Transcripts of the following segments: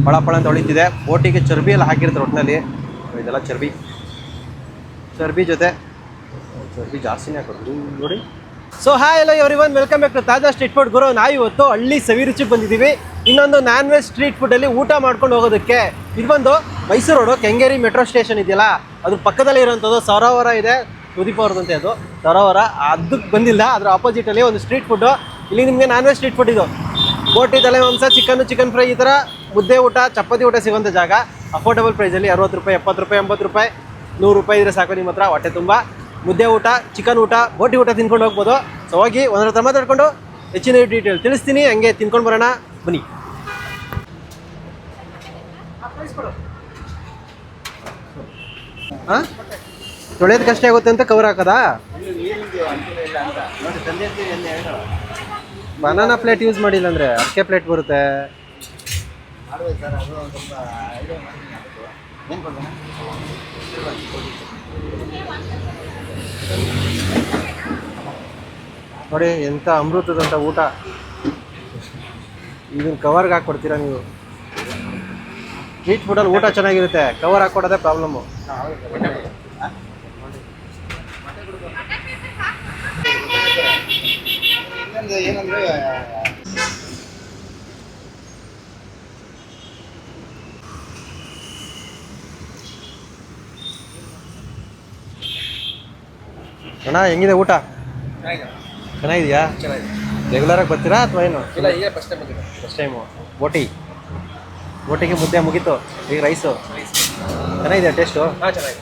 ಪಳ ಅಂತ ಹೊಳಿತಿದೆ. ಬೋಟಿಗೆ ಚರ್ಬಿ ಎಲ್ಲ ಹಾಕಿರ್ತಾರೆ ಒಟ್ಟಿನಲ್ಲಿ. ಇದೆಲ್ಲ ಚರ್ಬಿ ಜೊತೆ ಚರ್ಬಿ ಜಾಸ್ತಿನೇ ಹಾಕೋದು ನೋಡಿ. So hi hello everyone, welcome back to Taaza street food Guru. ನಾವು ಇವತ್ತು ಹಳ್ಳಿ ಸವಿರುಚಿಗೆ ಬಂದಿದ್ದೀವಿ. ಇನ್ನೊಂದು ನಾನ್ ವೆಜ್ ಸ್ಟ್ರೀಟ್ ಫುಡ್ಡಲ್ಲಿ ಊಟ ಮಾಡ್ಕೊಂಡು ಹೋಗೋದಕ್ಕೆ. ಇದು ಬಂದು Mysuru road Kengeri metro station ಇದೆಯಲ್ಲ, ಅದ್ರ ಪಕ್ಕದಲ್ಲಿ ಇರೋಂಥದ್ದು ಸರೋವರ ಇದೆ. ಸುದೀಪ್ ಅವ್ರದಂತೆ ಅದು ಸರೋವರ. ಅದಕ್ಕೆ ಬಂದಿಲ್ಲ, ಅದ್ರ ಆಪೋಸಿಟಲ್ಲಿ ಒಂದು ಸ್ಟ್ರೀಟ್ ಫುಡ್ಡು. ಇಲ್ಲಿ ನಿಮಗೆ ನಾನ್ ವೆಜ್ ಸ್ಟ್ರೀಟ್ ಫುಡ್ ಇದು. ಬೋಟಿ, ತಲೆ ಮಾಂಸ, ಚಿಕನ್ ಫ್ರೈ, ಈ ಥರ ಮುದ್ದೆ ಊಟ, ಚಪಾತಿ ಊಟ ಸಿಗೋಂಥ ಜಾಗ. ಅಫೋರ್ಡಬಲ್ ಪ್ರೈಸಲ್ಲಿ 60 ರೂಪಾಯಿ, 70 ರೂಪಾಯಿ, 80 ರೂಪಾಯಿ, 100 ರೂಪಾಯಿ ಇದ್ರೆ ಸಾಕು ನಿಮ್ಮ ಹತ್ರ ಹೊಟ್ಟೆ ತುಂಬ. ಮುದ್ದೆ ಊಟ, ಚಿಕನ್ ಊಟ, ಬೋಟಿ ಊಟ ತಿನ್ಕೊಂಡು ಹೋಗ್ಬೋದು. ಸೊ ಹೋಗಿ ಒಂದರ ಹತ್ರ ಮಾತಾಡ್ಕೊಂಡು ಹೆಚ್ಚಿನ ಡೀಟೇಲ್ ತಿಳಿಸ್ತೀನಿ. ಹಂಗೆ ತಿನ್ಕೊಂಡು ಬರೋಣ ಬನ್ನಿ. ಹಾಂ, ತೊಳೆಯೋದು ಕಷ್ಟ ಆಗುತ್ತೆ ಅಂತ ಕವರ್ ಹಾಕೋದಾ? ಬನಾನಾ ಪ್ಲೇಟ್ ಯೂಸ್ ಮಾಡಿಲ್ಲ ಅಂದರೆ ಅಕ್ಕೆ ಪ್ಲೇಟ್ ಬರುತ್ತೆ. ನೋಡಿ ಎಂಥ ಅಮೃತದಂಥ ಊಟ. ಇದನ್ನು ಕವರ್ಗೆ ಹಾಕ್ಕೊಡ್ತೀರಾ ನೀವು? ಸ್ಟ್ರೀಟ್ ಫುಡಲ್ಲಿ ಊಟ ಚೆನ್ನಾಗಿರುತ್ತೆ, ಕವರ್ ಹಾಕ್ಕೊಡೋದೇ ಪ್ರಾಬ್ಲಮ್ಮು. ಅಣ್ಣ ಹೆಂಗಿದೆ ಊಟ? ಚೆನ್ನಾಗಿದೆಯಾ? ರೆಗ್ಯುಲರಾಗಿ ಬರ್ತೀರಾ ಅಥವಾ ಏನು? ಇಲ್ಲ, ಈಗ ಫಸ್ಟ್ ಟೈಮು. ಬೋಟಿಗೆ ಮುದ್ದೆ ಮುಗೀತು, ಈಗ ರೈಸು. ಚೆನ್ನಾಗಿದೆಯಾ ಟೇಸ್ಟು? ಹಾಂ, ಚೆನ್ನಾಗಿದೆ.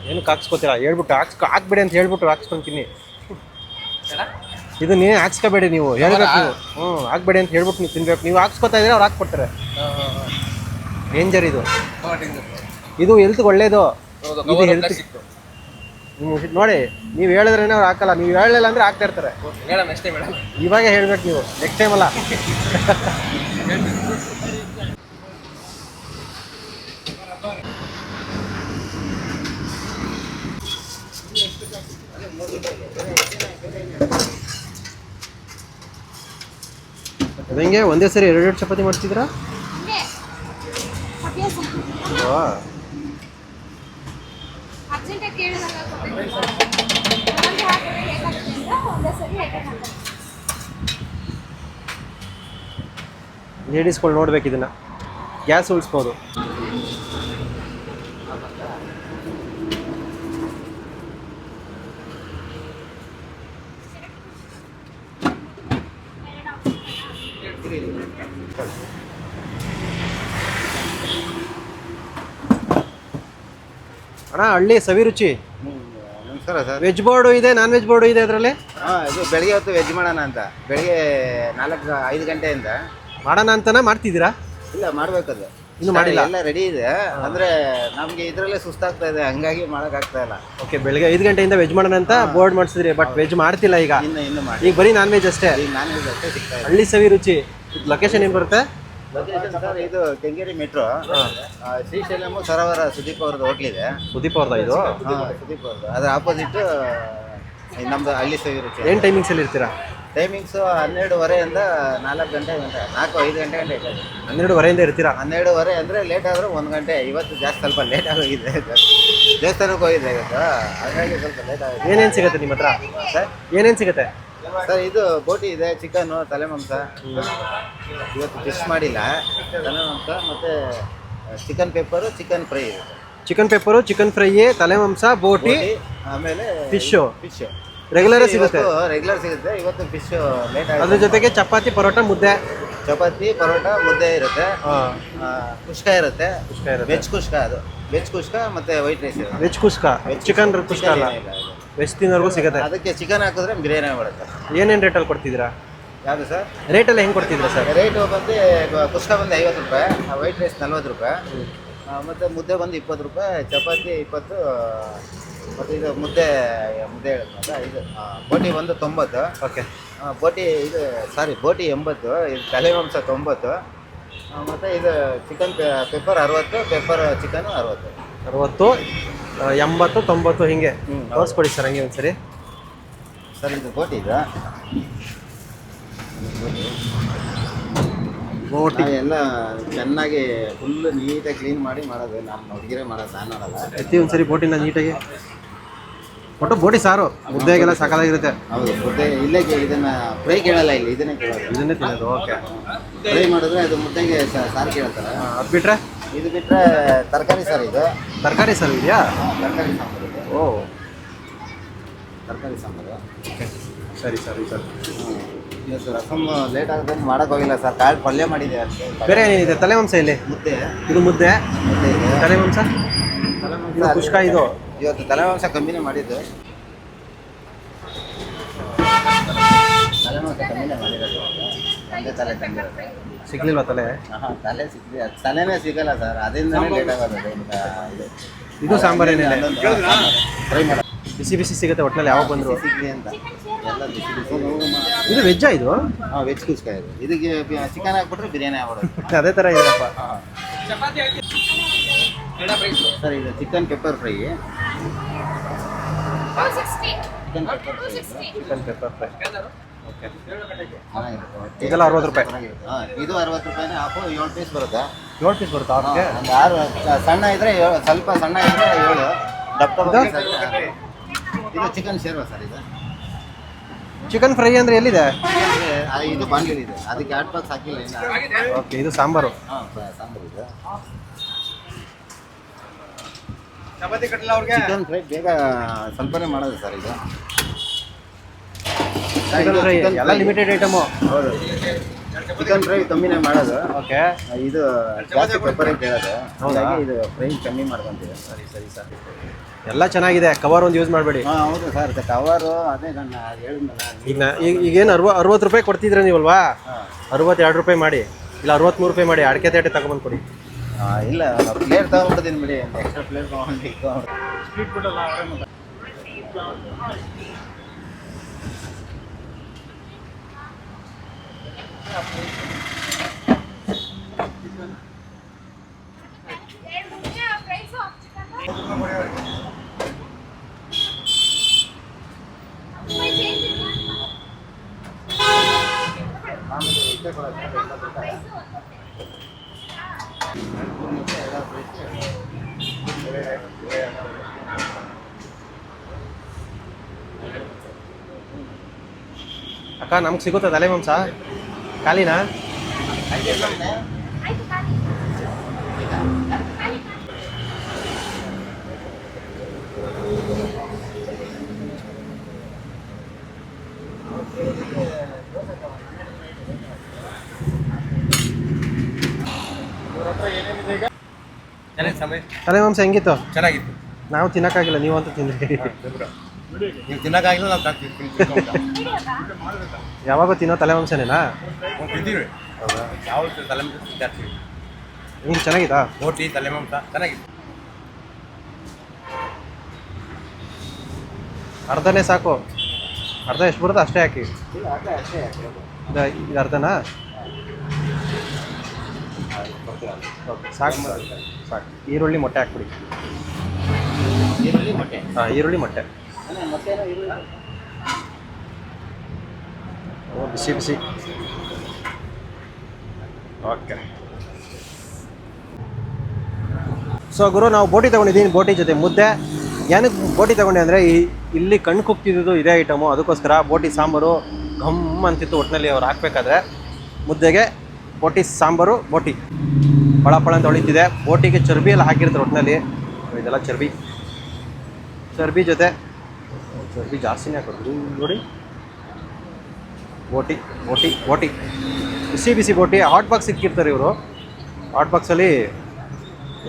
ಏನಕ್ಕೆ ಹಾಕ್ಸ್ಕೊತೀರಾ? ಹೇಳ್ಬಿಟ್ಟು ಹಾಕ್ಬೇಡಿ ಅಂತ ಹೇಳ್ಬಿಟ್ಟು ಹಾಕ್ಸ್ಕೊತೀನಿ. ಇದು ನೀವು ಹಾಕ್ಸ್ಕೋಬೇಡಿ, ನೀವು ಹೇಳ್ಬೇಕು. ನೀವು ಹಾಕ್ಬೇಡಿ ಅಂತ ಹೇಳ್ಬಿಟ್ಟು ನೀವು ತಿನ್ಬೇಕು. ನೀವು ಹಾಕ್ಸ್ಕೊತಾ ಇದ್ರೆ ಅವ್ರು ಹಾಕ್ಕೊಡ್ತಾರೆ. ಡೇಂಜರ್ ಇದು. ಇದು ಹೆಲ್ತ್ಗೆ ಒಳ್ಳೇದು. ಇದು ಹೆಲ್ತ್ ನೋಡಿ, ನೀವು ಹೇಳಿದ್ರೇನೆ ಅವ್ರು ಹಾಕಲ್ಲ. ನೀವು ಹೇಳಲಿಲ್ಲ ಅಂದರೆ ಹಾಕ್ತಾ ಇರ್ತಾರೆ. ಇವಾಗ ಹೇಳ್ಬೇಕು ನೀವು, ನೆಕ್ಸ್ಟ್ ಟೈಮ್ ಅಲ್ಲ. ಅದಂಗೆ ಒಂದೇ ಸರಿ 2 ಚಪಾತಿ ಮಾಡ್ತಿದ್ರಾ? ಲೇಡೀಸ್ಗಳು ನೋಡ್ಬೇಕು ಇದನ್ನ, ಗ್ಯಾಸ್ ಉಳಿಸ್ಬೋದು. ಅಣ್ಣ ಹಳ್ಳಿ ಸವಿರುಚಿ. ನಮಸ್ಕಾರ ಸರ್. ವೆಜ್ ಬೋರ್ಡು ಇದೆ, ನಾನ್ ವೆಜ್ ಬೋರ್ಡು ಇದೆ ಅದರಲ್ಲಿ. ಇದು ಬೆಳಗ್ಗೆ ಹೊತ್ತು ವೆಜ್ ಮಾಡೋಣ ಅಂತ, ಬೆಳಗ್ಗೆ 4-5 ಗಂಟೆಯಿಂದ ಮಾಡೋಣ ಅಂತನಾ ಮಾಡ್ತಿದ್ದೀರಾ? ಇಲ್ಲ, ಮಾಡ್ಬೇಕದು. ಇನ್ನು ಮಾಡಿಲ್ಲ? ಎಲ್ಲ ರೆಡಿ ಇದೆ. ಅಂದ್ರೆ ನಮ್ಗೆ ಇದ್ರಲ್ಲೇ ಸುಸ್ತಾಗ್ತಾ ಇದೆ, ಹಂಗಾಗಿ ಮಾಡಕ್ ಆಗ್ತಾ ಇಲ್ಲ. ಓಕೆ, ಬೆಳಗ್ಗೆ 5 ಗಂಟೆಯಿಂದ ವೆಜ್ ಮಾಡೋಣ ಅಂತ ಬೋರ್ಡ್ ಮಾಡಿಸಿದ್ರಿ, ಬಟ್ ವೆಜ್ ಮಾಡ್ತಿಲ್ಲ ಈಗ. ಇನ್ನು ಮಾಡಿ, ಈಗ ಬರೀ ನಾನ್ ವೆಜ್ ಅಷ್ಟೇ. ಈಗ ನಾನ್ ವೆಜ್ ಅಷ್ಟೇ ಸಿಗ್ತಾ ಇದೆ. ಹಳ್ಳಿ ಸವಿರುಚಿ. ಲೊಕೇಶನ್ ಏನು ಬರುತ್ತೆ? ಲೊಕೇಶನ್ ಸರ್, ಇದು ಕೆಂಗೇರಿ ಮೆಟ್ರೋ, ಶ್ರೀಶೈಲಂ ಸರೋವರ ಸುದೀಪ್ ಅವ್ರದ್ದು ಹೋಟ್ಲ್ ಇದೆ. ಸುದೀಪ್ ಅವ್ರದ್ದು ಇದು? ಸುದೀಪ್ ಅವ್ರದ್ದು. ಅದ್ರ ಆಪೋಸಿಟ್ ನಮ್ದು ಹಳ್ಳಿ ಸವಿರುಚಿ. ಏನು ಟೈಮಿಂಗ್ಸಲ್ಲಿ ಇರ್ತೀರಾ? ಟೈಮಿಂಗ್ಸು 12:30 4 ಗಂಟೆ ಗಂಟೆ, 4-5 ಗಂಟೆ ಗಂಟೆ ಇದೆ. 12:30 ಇರ್ತೀರಾ? 12:30 ಅಂದರೆ ಲೇಟ್ ಆದರೂ 1 ಗಂಟೆ. ಇವತ್ತು ಜಾಸ್ತಿ ಸ್ವಲ್ಪ ಲೇಟ್ ಆಗೋಗಿದೆ, ದೇವಸ್ಥಾನಕ್ಕೆ ಹೋಗಿದೆ ಇವತ್ತು, ಹಾಗಾಗಿ ಸ್ವಲ್ಪ ಲೇಟ್ ಆಗಿದೆ. ಏನೇನು ಸಿಗುತ್ತೆ ನಿಮ್ಮ ಹತ್ರ ಸರ್? ಏನೇನು ಸಿಗುತ್ತೆ ಸರ್, ಇದು ಬೋಟಿ ಇದೆ, ಚಿಕನ್ನು, ತಲೆ ಮಾಂಸ. ಇವತ್ತು ಫಿಶ್ ಮಾಡಿಲ್ಲ, ತಲೆ ಮಾಂಸ ಮತ್ತು ಚಿಕನ್ ಪೆಪ್ಪರು, ಚಿಕನ್ ಫ್ರೈ ಇರುತ್ತೆ. ಚಿಕನ್ ಪೆಪ್ಪರು, ಚಿಕನ್ ಫ್ರೈ, ತಲೆ ಮಾಂಸ, ಬೋಟಿ, ಆಮೇಲೆ ಫಿಶ್ಶು. ಫಿಶ್ ರೆಗ್ಯುಲರ್ ಸಿಗುತ್ತೆ? ರೆಗ್ಯುಲರ್ ಸಿಗುತ್ತೆ. ಇವತ್ತು ಫಿಶ್ ಲೇಟ್ ಆಗಿದೆ. ಅದ್ರ ಜೊತೆಗೆ ಚಪಾತಿ, ಪರೋಟ, ಮುದ್ದೆ. ಚಪಾತಿ, ಪರೋಟ, ಮುದ್ದೆ ಇರುತ್ತೆ. ಕುಷ್ಕ ಇರುತ್ತೆ. ವೆಜ್ ಕುಷ್ಕ, ಅದು ವೆಜ್ ಕುಷ್ಕ ಮತ್ತು ವೈಟ್ ರೈಸ್ ಇರುತ್ತೆ. ವೆಜ್ ಕುಷ್ಕ, ಚಿಕನ್ ಕುಷ್ಕ ಅಲ್ಲ, ವೆಜ್ ತಿನ್ನೋರ್ಗೂ ಸಿಗುತ್ತೆ. ಅದಕ್ಕೆ ಚಿಕನ್ ಹಾಕಿದ್ರೆ ಬಿರಿಯಾನಿ ಬರುತ್ತೆ. ಏನೇನು ರೇಟಲ್ಲಿ ಕೊಡ್ತಿದ್ದೀರಾ? ಯಾವುದು ಸರ್? ರೇಟೆಲ್ಲ ಹೆಂಗೆ ಕೊಡ್ತಿದ್ದೀರಾ ಸರ್? ರೇಟು ಬಂದು ಕುಷ್ಕ ಬಂದು 50 ರೂಪಾಯಿ, ವೈಟ್ ರೈಸ್ 40 ರೂಪಾಯಿ, ಮತ್ತು ಮುದ್ದೆ ಬಂದು 20 ರೂಪಾಯಿ, ಚಪಾತಿ 20, ಮತ್ತು ಇದು ಮುದ್ದೆ ಹೇಳಿದ್ನಲ್ಲ, ಇದು ಬೋಟಿ ಬಂದು 90. ಓಕೆ. ಬೋಟಿ ಇದು ಬೋಟಿ 80, ಇದು ತಲೆ ಮಾಂಸ 90, ಮತ್ತು ಇದು ಚಿಕನ್ ಪೆಪ್ಪರ್ 60, ಪೆಪ್ಪರ್ ಚಿಕನ್ 60. 60, 80, 90 ಹಿಂಗೆ ತೋರಿಸ್ಕೊಡಿ ಸರ್ ಹಂಗೆ ಒಂದ್ಸರಿ. ಸರ್ ಇದು ಬೋಟಿ ಇದು ಬೋಟಿ ಎಲ್ಲ ಚೆನ್ನಾಗಿ ಫುಲ್ ನೀಟಾಗಿ ಕ್ಲೀನ್ ಮಾಡಿ ಮಾಡೋದು. ನಮ್ಮ ಹುಡುಗಿರೇ ಮಾಡೋದು, ನಾನು ಮಾಡಲ್ಲ. ಎತ್ತಿ ಒಂದ್ಸರಿ ಬೋಟಿನ ನೀಟಾಗಿ ಒಟ್ಟು ಬೋಟಿ ಸಾರು ಮುದ್ದೆಗೆಲ್ಲ ಸಾಕಾಗಿರುತ್ತೆ. ಹೌದು, ಮುದ್ದೆ ಇಲ್ಲೇ ಇದನ್ನ ಫ್ರೈ ಕೇಳಲ್ಲ, ಇಲ್ಲಿ ಇದನ್ನೇ ಕೇಳೋದು. ಇದನ್ನೇ ತಿನ್ನೋದು. ಓಕೆ, ಫ್ರೈ ಮಾಡಿದ್ರೆ ಅದು ಮುದ್ದೆಗೆ ಸಾರು ಕೇಳ್ತಾರೆ. ಅದು ಬಿಟ್ರೆ ಇದು ಬಿಟ್ಟರೆ ತರಕಾರಿ ಸಾರು. ಇದು ತರಕಾರಿ ಸಾರು ಇದೆಯಾ? ತರಕಾರಿ ಸಾಂಬಾರು ಇದು. ಓ, ತರಕಾರಿ ಸಾಂಬಾರು. ಓಕೆ, ಸರಿ ಸರಿ ಸರ್. ಇವತ್ತು ರಸಮ್ ಲೇಟ್ ಆಗೋದನ್ನು ಮಾಡೋಕೆ ಹೋಗಿಲ್ಲ ಸರ್. ಕಾಳು ಪಲ್ಯ ಮಾಡಿದೆ ಅಷ್ಟೇ. ಬೇರೆ ಏನಿದೆ? ತಲೆ ಮಾಂಸ ಇಲ್ಲಿ. ಮುದ್ದೆ, ಇದು ಮುದ್ದೆ, ಮುದ್ದೆ ಇದೆ. ತಲೆ ಮಾಂಸ, ಇದು ಕುಷ್ಕ. ಇದು ಇವತ್ತು ತಲೆ ಮಾಂಸ ಕಮ್ಮಿನೇ ಮಾಡಿದ್ದು. ತಲೆ ಮಾಂಸ ಕಮ್ಮಿನೇ ಮಾಡಿರೋದು. ಒಂದೇ ತಲೆ ತಂದಿರೋದು. ಸಿಗ್ಲಿಲ್ವಾ ತಲೆ? ಹಾಂ, ತಲೆ ಸಿಕ್ಕಿ ತಲೆನೇ ಸಿಗಲ್ಲ ಸರ್. ಅದರಿಂದನೇ ಲೇಟ್ ಆಗೋದು. ಇದು ಸಾಂಬಾರು ಏನಿಲ್ಲ, ಫ್ರೈ ಮಾಡೋದು. ಬಿಸಿ ಬಿಸಿ ಸಿಗುತ್ತೆ ಒಟ್ಟಿನಲ್ಲಿ ಯಾವಾಗ ಬಂದರು. ಸಿಗಲಿ ಅಂತ ಎಲ್ಲ ಬಿಸಿ ಬಿಸಿ. ಇದು ವೆಜ್ಜಾ ಇದು? ಹಾಂ, ವೆಜ್ ಕುಷ್ಕ ಇದು. ಇದಕ್ಕೆ ಚಿಕನ್ ಹಾಕ್ಬಿಟ್ರೆ ಬಿರಿಯಾನಿ ಆಗ್ಬಿಡೋದು. ಅದೇ ಥರ ಇದೆಯಪ್ಪ. ಸರ್, ಇದು chicken pepper fry. 260. Chicken pepper fry. Chicken pepper fry. Okay, ಚೆನ್ನಾಗಿರುತ್ತೆ. ಇದೆಲ್ಲ 60 ರೂಪಾಯಿ. ಹಾಂ, ಇದು 60 ರೂಪಾಯಿನೇ. ಹಾಕು 7 ಪೀಸ್ ಬರುತ್ತೆ. 7 ಪೀಸ್ ಬರುತ್ತಾ? ಓಕೆ, ಒಂದು 6 ಸಣ್ಣ ಇದ್ರೆ ಸ್ವಲ್ಪ ಸಣ್ಣ ಇದ್ರೆ 7, ದಪ್ಪ ಇದು ಚಿಕನ್ ಶೇರ್ವಾ ಸರ್. ಇದು ಚಿಕನ್ ಫ್ರೈ ಅಂದರೆ ಎಲ್ಲಿದೆ? ಇದು ಬಾಂಡ್ಲಿ ಇದೆ, ಅದಕ್ಕೆ 2 ಬಾಕ್ಸ್ ಹಾಕಿಲ್ಲ ಇನ್ನು. ಓಕೆ, ಇದು ಸಾಂಬಾರು. ಹಾಂ, ಸಾಂಬಾರು ಇದೆ. ಚಿಕನ್ ಫ್ರೈ ಬೇಗ ಸ್ವಲ್ಪನೇ ಮಾಡೋದು ಸರ್ ಇದು. ಚಿಕನ್ ಫ್ರೈ ಎಲ್ಲ ಲಿಮಿಟೆಡ್ ಐಟಮು. ಹೌದು, ಚಿಕನ್ ಫ್ರೈ ಕಮ್ಮಿನೇ ಮಾಡೋದು. ಓಕೆ, ಇದು ಜಾಸ್ತಿ ಪೆಪ್ಪರೇ ಕೇಳೋದು. ಹೌದಾ? ಹಾಗಾಗಿ ಇದು ಫ್ರೈ ಕಮ್ಮಿ ಮಾಡ್ಕೊಂತೀವಿ. ಸರಿ ಸರಿ ಸರ್. ಎಲ್ಲ ಚೆನ್ನಾಗಿದೆ, ಕವರ್ ಒಂದು ಯೂಸ್ ಮಾಡಬೇಡಿ. ಹಾಂ, ಹೌದು ಸರ್. ಕವರು ಅದೇ ನಾನು ಹೇಳಿದ್ನಲ್ಲ. ಈಗೇನು 60 ರೂಪಾಯಿ ಕೊಡ್ತಿದ್ರೆ ನೀವಲ್ವಾ? ಹಾಂ, 62 ರೂಪಾಯಿ ಮಾಡಿ, ಇಲ್ಲ 63 ರೂಪಾಯಿ ಮಾಡಿ, ಅಡಿಕೆ ತೇಟೆ ತಗೊಂಬಂದು ಕೊಡಿ. ಇಲ್ಲ, ಪ್ಲೇಟ್ ತೊಗೊಂಡ್ಬಿಡ್ತೀನಿ ಬಿಡಿ. ಎಕ್ಸ್ಟ್ರಾ ಪ್ಲೇಟ್ ತೊಗೊಂಡು ಸ್ಟ್ರೀಟ್ ಫುಡ್ ಅಲ್ಲ. ಅಕ್ಕ, ನಮ್ಗೆ ಸಿಗುತ್ತಾ ತಲೆ ಮಾಂಸ? ಖಾಲಿನಾ? ತಲೆ ಮಾಂಸ ಹೆಂಗಿತ್ತು? ಚೆನ್ನಾಗಿತ್ತು. ನಾವು ತಿನ್ನಕ್ಕಾಗಿಲ್ಲ, ನೀವಂತೂ ತಿಂದ್ರಿ. ನೀವು ತಿನ್ನಕ್ಕಾಗಿಲ್ಲ, ನಾವು ಯಾವಾಗೂ ತಿನ್ನೋ ತಲೆ ಮಾಂಸನೇನಾ? ತಿಂತೀವಿ. ಹೌದಾ? ಯಾವ ತಲೆ ಮಾಂಸ ಜಾಸ್ತಿ ಹಿಂಗೆ ಚೆನ್ನಾಗಿತ್ತಾ? ಬೋಟಿ ತಲೆ ಮಾಂಸ ಚೆನ್ನಾಗಿತ್ತು. ಅರ್ಧನೇ ಸಾಕು. ಅರ್ಧ ಎಷ್ಟು ಬರುತ್ತೆ ಅಷ್ಟೇ ಹಾಕಿ. ಇದು ಅರ್ಧನಾ? ಓಕೆ, ಸಾಕು ಸಾಕು. ಈರುಳ್ಳಿ ಮೊಟ್ಟೆ ಹಾಕ್ಬಿಡಿ. ಈರುಳ್ಳಿ ಮೊಟ್ಟೆ. ಹಾಂ, ಈರುಳ್ಳಿ ಮೊಟ್ಟೆ. ಮೊಟ್ಟೆನೂ ಈರುಳ್ಳಿ. ಓ, ಬಿಸಿ ಬಿಸಿ. ಓಕೆ. ಸೊ ಗುರು, ನಾವು ಬೋಟಿ ತೊಗೊಂಡಿದ್ದೀನಿ. ಬೋಟಿ ಜೊತೆ ಮುದ್ದೆ. ಏನಕ್ಕೆ ಬೋಟಿ ತೊಗೊಂಡೆ ಅಂದರೆ ಇಲ್ಲಿ ಕಣ್ಣು ಕುಗ್ತಿದ್ದು ಇದೇ ಐಟಮು, ಅದಕ್ಕೋಸ್ಕರ ಬೋಟಿ ಸಾಂಬಾರು ಘಮ್ ಅಂತಿತ್ತು ಒಟ್ಟಿನಲ್ಲಿ ಅವ್ರು ಹಾಕಬೇಕಾದ್ರೆ. ಮುದ್ದೆಗೆ ಬೋಟಿ ಸಾಂಬಾರು, ಬೋಟಿ ಪಳ ಪಳ ಅಂತ ಹೊಳಿತಿದೆ. ಬೋಟಿಗೆ ಚರ್ಬಿ ಎಲ್ಲ ಹಾಕಿರ್ತಾರೆ ಒಟ್ಟಿನಲ್ಲಿ. ಇದೆಲ್ಲ ಚರ್ಬಿ ಜೊತೆ ಚರ್ಬಿ ಜಾಸ್ತಿನೇ ಹಾಕೋದು ನೋಡಿ. ಬೋಟಿ ಬೋಟಿ ಬೋಟಿ ಬಿಸಿ ಬಿಸಿ ಬೋಟಿ. ಹಾಟ್ ಬಾಕ್ಸ್ ಸಿಕ್ಕಿರ್ತಾರೆ ಇವರು. ಹಾಟ್ ಬಾಕ್ಸಲ್ಲಿ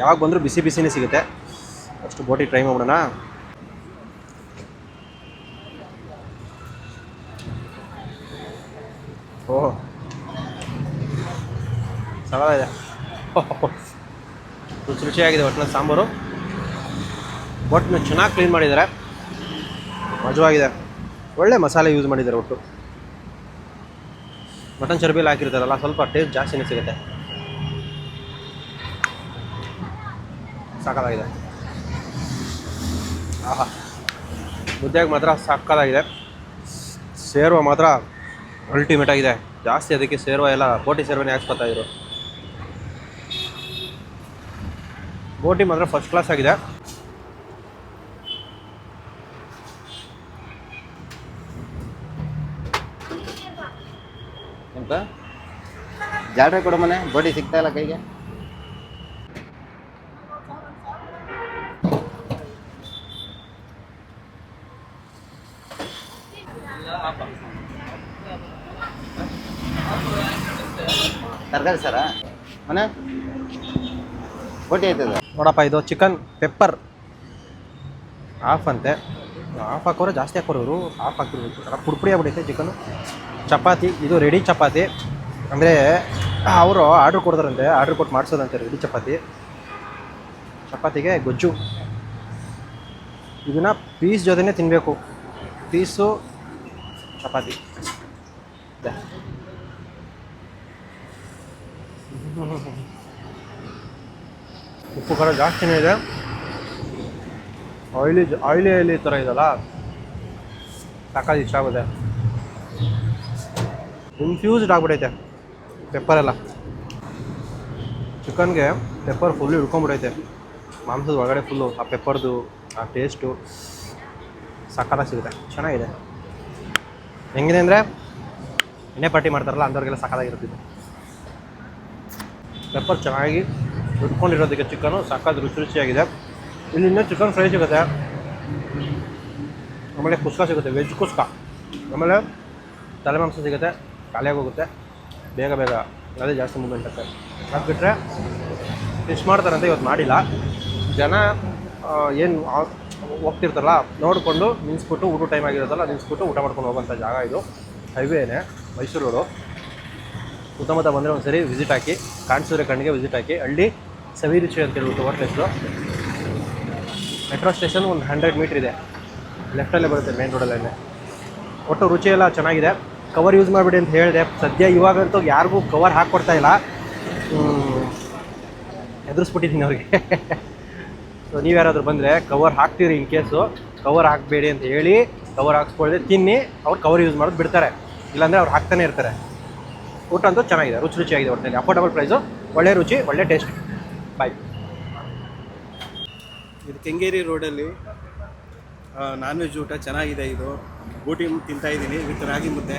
ಯಾವಾಗ ಬಂದರೂ ಬಿಸಿ ಬಿಸಿನೇ ಸಿಗುತ್ತೆ. ಅಷ್ಟು ಬೋಟಿ ಟ್ರೈ ಮಾಡೋಣ. ಓಹ್, ಸವಾಲಿದೆ. ರುಚಿಯಾಗಿದೆ ಒಟ್ಟಿನಲ್ಲಿ ಸಾಂಬಾರು. ಬೋಟ್ನ ಚೆನ್ನಾಗಿ ಕ್ಲೀನ್ ಮಾಡಿದ್ದಾರೆ, ಮಜವಾಗಿದೆ. ಒಳ್ಳೆ ಮಸಾಲೆ ಯೂಸ್ ಮಾಡಿದ್ದಾರೆ. ಒಟ್ಟು ಮಟನ್ ಚರ್ಬಿಯಲ್ಲಿ ಹಾಕಿರ್ತಾರಲ್ಲ, ಸ್ವಲ್ಪ ಟೇಸ್ಟ್ ಜಾಸ್ತಿನೇ ಸಿಗುತ್ತೆ. ಸಾಕಾಗಿದೆ. ಆಹಾ, ಮುದ್ದೆಗೆ ಮಾತ್ರ ಸಾಕಾಗಿದೆ. ಸೇರುವ ಮಾತ್ರ ಅಲ್ಟಿಮೇಟ್ ಆಗಿದೆ. ಜಾಸ್ತಿ ಅದಕ್ಕೆ ಸೇರುವ ಎಲ್ಲ ಬೋಟಿ ಸೇರ್ವನೇ ಹಾಕ್ಸ್ಕೊತಾ ಇದ್ರು. ಬೋಟಿ ಮಾತ್ರ ಫಸ್ಟ್ ಕ್ಲಾಸ್ ಆಗಿದೆ. ಎಂತ ಜಾಡ್ರೆ ಕೊಡು ಮನೆ ಬೋಟಿ ಸಿಗ್ತಾ ಇಲ್ಲ ಕೈಗೆ. ತರಕಾರಿ ಸರ ಮನೆ ಬೋಟಿ ಆಯ್ತದ ನೋಡಪ್ಪ, ಇದು ಚಿಕನ್ ಪೆಪ್ಪರ್ ಹಾಫ್ ಅಂತೆ. ಹಾಫ್ ಹಾಕೋರೆ ಜಾಸ್ತಿ ಹಾಕೋರು ಇವರು, ಹಾಫ್ ಹಾಕಿರ್ಬೇಕು. ಪುಡ್ಪುಡಿ ಆಗ್ಬಿಡೈತೆ ಚಿಕನು. ಚಪಾತಿ, ಇದು ರೆಡಿ ಚಪಾತಿ. ಅಂದರೆ ಅವರು ಆರ್ಡ್ರ್ ಕೊಡ್ತಾರಂತೆ, ಆರ್ಡ್ರ್ ಕೊಟ್ಟು ಮಾಡಿಸೋದಂತೆ ರೆಡಿ ಚಪಾತಿ. ಚಪಾತಿಗೆ ಗೊಜ್ಜು. ಇದನ್ನು ಪೀಸ್ ಜೊತೆನೇ ತಿನ್ನಬೇಕು. ಪೀಸು ಚಪಾತಿ. ಉಪ್ಪು ಖಾರ ಜಾಸ್ತಿನೇ ಇದೆ. ಆಯಿಲಿ ಥರ ಇದಲ್ಲ, ಸಾಕಾಗಿ ಇಷ್ಟ ಆಗುತ್ತೆ. ಇನ್ಫ್ಯೂಸ್ಡ್ ಆಗ್ಬಿಟ್ಟೈತೆ ಪೆಪ್ಪರೆಲ್ಲ. ಚಿಕನ್ಗೆ ಪೆಪ್ಪರ್ ಫುಲ್ಲು ಹಿಡ್ಕೊಂಡ್ಬಿಟ್ಟೈತೆ ಮಾಂಸದ ಒಳಗಡೆ ಫುಲ್ಲು. ಆ ಪೆಪ್ಪರ್ದು ಆ ಟೇಸ್ಟು ಸಕ್ಕತ್ತಾಗಿ ಸಿಗುತ್ತೆ, ಚೆನ್ನಾಗಿದೆ. ಹೆಂಗಿದೆ ಅಂದರೆ ಎಣ್ಣೆ ಪಾರ್ಟಿ ಮಾಡ್ತಾರಲ್ಲ ಅಂಥವ್ರಿಗೆಲ್ಲ ಸಕ್ಕತ್ತಾಗಿರುತ್ತಿದೆ. ಪೆಪ್ಪರ್ ಚೆನ್ನಾಗಿ ಹಿಡ್ಕೊಂಡಿರೋದಕ್ಕೆ ಚಿಕನು ಸಕ್ಕತ್ ರುಚಿಯಾಗಿದೆ. ಇಲ್ಲಿ ಇನ್ನೂ ಚಿಕನ್ ಫ್ರೈ ಸಿಗುತ್ತೆ, ಆಮೇಲೆ ಕುಸ್ಕ ಸಿಗುತ್ತೆ, ವೆಜ್ ಕುಸ್ಕ, ಆಮೇಲೆ ತಲೆ ಮಾಂಸ ಸಿಗುತ್ತೆ. ಖಾಲಿಯಾಗಿ ಹೋಗುತ್ತೆ ಬೇಗ ಅದೇ ಜಾಸ್ತಿ ಮೂಮೆಂಟ್ ಆಗುತ್ತೆ. ಅದು ಬಿಟ್ಟರೆ ಫಿಶ್ ಮಾಡ್ತಾರಂತೆ, ಇವತ್ತು ಮಾಡಿಲ್ಲ. ಜನ ಏನು ಹೋಗ್ತಿರ್ತಾರಲ್ಲ ನೋಡಿಕೊಂಡು ನಿಲ್ಲಿಸ್ಬಿಟ್ಟು, ಊಟ ಟೈಮ್ ಆಗಿರೋದಲ್ಲ ನಿಲ್ಲಿಸ್ಬಿಟ್ಟು ಊಟ ಮಾಡ್ಕೊಂಡು ಹೋಗೋಂಥ ಜಾಗ ಇದು. ಹೈವೇನೇ, ಮೈಸೂರು ರೋಡು. ಸುತ್ತಮುತ್ತ ಬಂದರೆ ಒಂದು ಸರಿ ವಿಸಿಟ್ ಹಾಕಿ, ಕಾಣಿಸಿದ್ರೆ ಕಣ್ಣಿಗೆ ವಿಸಿಟ್ ಹಾಕಿ. ಹಳ್ಳಿ ಸವಿರುಚಿ ಅಂತ ಹೇಳ್ಬಿಟ್ಟು ಹೋಟ್ಲೆಸ್ರು. ಮೆಟ್ರೋ ಸ್ಟೇಷನ್ ಒಂದು 100 ಮೀಟ್ರ್ ಇದೆ, ಲೆಫ್ಟಲ್ಲೇ ಬರುತ್ತೆ, ಮೇನ್ ರೋಡಲ್ಲೇ. ಒಟ್ಟು ರುಚಿ ಎಲ್ಲ ಚೆನ್ನಾಗಿದೆ. ಕವರ್ ಯೂಸ್ ಮಾಡಿಬಿಡಿ ಅಂತ ಹೇಳಿದೆ. ಸದ್ಯ ಇವಾಗಂತೂ ಯಾರಿಗೂ ಕವರ್ ಹಾಕ್ಕೊಡ್ತಾ ಇಲ್ಲ, ಎದುರಿಸ್ಬಿಟ್ಟಿದ್ದೀನಿ ಅವ್ರಿಗೆ. ಸೊ ನೀವು ಯಾರಾದರೂ ಬಂದರೆ ಕವರ್ ಹಾಕ್ತೀರಿ, ಇನ್ ಕೇಸು ಕವರ್ ಹಾಕಬೇಡಿ ಅಂತ ಹೇಳಿ ಕವರ್ ಹಾಕ್ಸ್ಕೊಳ್ದೆ ತಿನ್ನಿ. ಅವ್ರು ಕವರ್ ಯೂಸ್ ಮಾಡೋದು ಬಿಡ್ತಾರೆ, ಇಲ್ಲಾಂದರೆ ಅವ್ರು ಹಾಕ್ತಾನೆ ಇರ್ತಾರೆ. ಊಟ ಅಂತೂ ಚೆನ್ನಾಗಿದೆ, ರುಚಿಯಾಗಿದೆ. ಒಟ್ಟಿನಲ್ಲಿ ಅಫೋರ್ಡಬಲ್ ಪ್ರೈಸು, ಒಳ್ಳೆ ರುಚಿ, ಒಳ್ಳೆ ಟೇಸ್ಟ್. ಬಾಯ್. ಇದು ಕೆಂಗೇರಿ ರೋಡಲ್ಲಿ ನಾನ್ ವೆಜ್ ಊಟ ಚೆನ್ನಾಗಿದೆ. ಇದು ಬೋಟಿ ತಿಂತಾಯಿದ್ದೀನಿ ವಿತ್ ರಾಗಿ ಮುದ್ದೆ.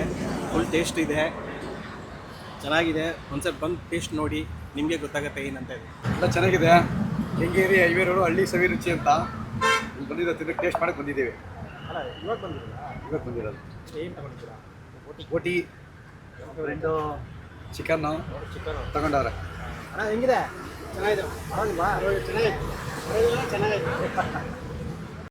ಫುಲ್ ಟೇಸ್ಟ್ ಇದೆ, ಚೆನ್ನಾಗಿದೆ. ಒಂದ್ಸಲ ಬಂದು ಟೇಸ್ಟ್ ನೋಡಿ, ನಿಮಗೆ ಗೊತ್ತಾಗುತ್ತೆ ಏನಂತ ಇದೆ. ಎಲ್ಲ ಚೆನ್ನಾಗಿದೆ. ಕೆಂಗೇರಿ ಹೈವೇ ರೋಡು, ಹಳ್ಳಿ ಸವಿರುಚಿ ಅಂತ ಇಲ್ಲಿ ಬಂದಿರೋ ತಿನ್ನಕ್ಕೆ ಟೇಸ್ಟ್ ಮಾಡಕ್ಕೆ ಬಂದಿದ್ದೀವಿ. ಇವಾಗ ಬಂದಿರೋದು ಏನು ತಗೊಂಡಿದ್ದೀರಾ? ಬೋಟಿ, ಫ್ರೆಂಡು, ಚಿಕನ್ನು ತಗೊಂಡವ್ರೆ. ಹೆಂಗಿದೆ? ಚೆನ್ನಾಗಿದೆ. ಚೆನ್ನಾಗಿದೆ. ಚೆನ್ನಾಗಿದೆ.